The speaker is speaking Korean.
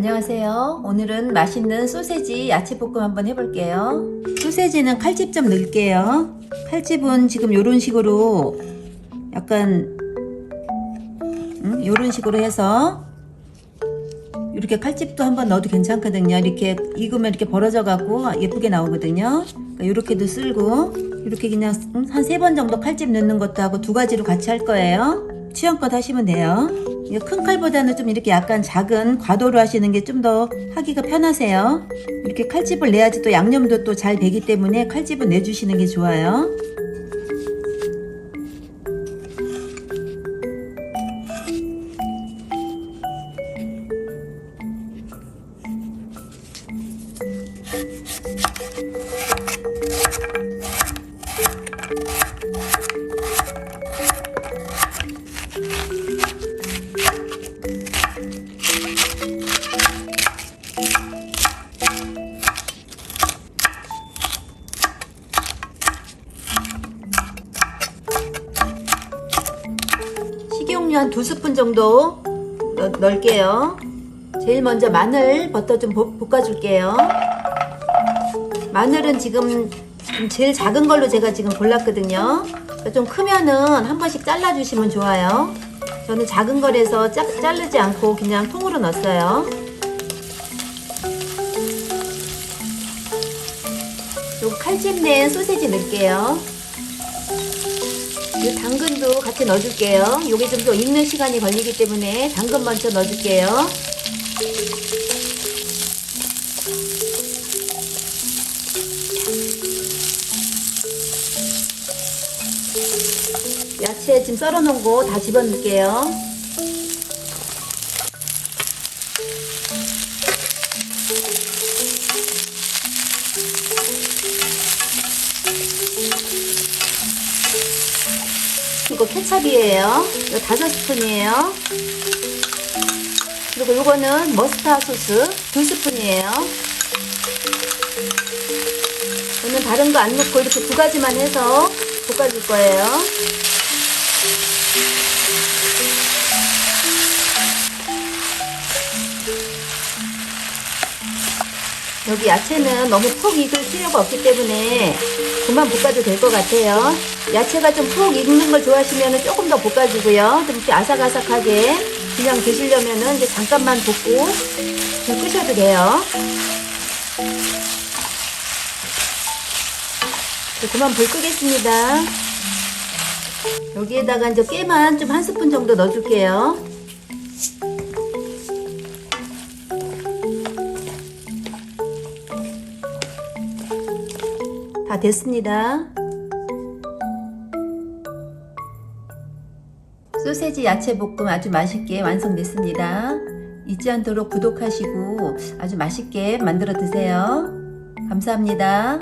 안녕하세요. 오늘은 맛있는 소세지 야채볶음 한번 해볼게요. 소세지는 칼집 좀 넣을게요. 칼집은 지금 요런 식으로 약간 요런 식으로 해서 이렇게 칼집도 한번 넣어도 괜찮거든요. 이렇게 익으면 이렇게 벌어져 갖고 예쁘게 나오거든요. 그러니까 이렇게도 쓸고 이렇게 그냥 한 3번 정도 칼집 넣는 것도 하고 두 가지로 같이 할 거예요. 취향껏 하시면 돼요. 큰 칼보다는 좀 이렇게 약간 작은 과도로 하시는 게 좀 더 하기가 편하세요. 이렇게 칼집을 내야지 또 양념도 또 잘 배기 때문에 칼집을 내주시는 게 좋아요. 식용유 한 2스푼 정도 넣을게요. 제일 먼저 마늘 버터 좀 볶아줄게요. 마늘은 지금 제일 작은 걸로 제가 지금 골랐거든요. 좀 크면은 한 번씩 잘라주시면 좋아요. 저는 작은 거라서 자르지 않고 그냥 통으로 넣었어요. 요 칼집 낸 소세지 넣을게요. 이 당근도 같이 넣어줄게요. 요게 좀 더 익는 시간이 걸리기 때문에 당근 먼저 넣어줄게요. 야채 지금 썰어놓은 거 다 집어넣을게요. 이거 케찹이에요. 이거 5스푼이에요. 그리고 이거는 머스타드 소스 2스푼이에요. 저는 다른 거 안 넣고 이렇게 2가지만 해서 볶아줄 거예요. 여기 야채는 너무 푹 익을 필요가 없기 때문에 그만 볶아도 될 것 같아요. 야채가 좀 푹 익는 걸 좋아하시면 조금 더 볶아주고요. 좀 이렇게 아삭아삭하게 그냥 드시려면 이제 잠깐만 볶고 불 끄셔도 돼요. 그만 불 끄겠습니다. 여기에다가 이제 깨만 좀 1스푼 정도 넣어줄게요. 다 됐습니다. 소세지 야채볶음 아주 맛있게 완성됐습니다. 잊지 않도록 구독하시고 아주 맛있게 만들어 드세요. 감사합니다.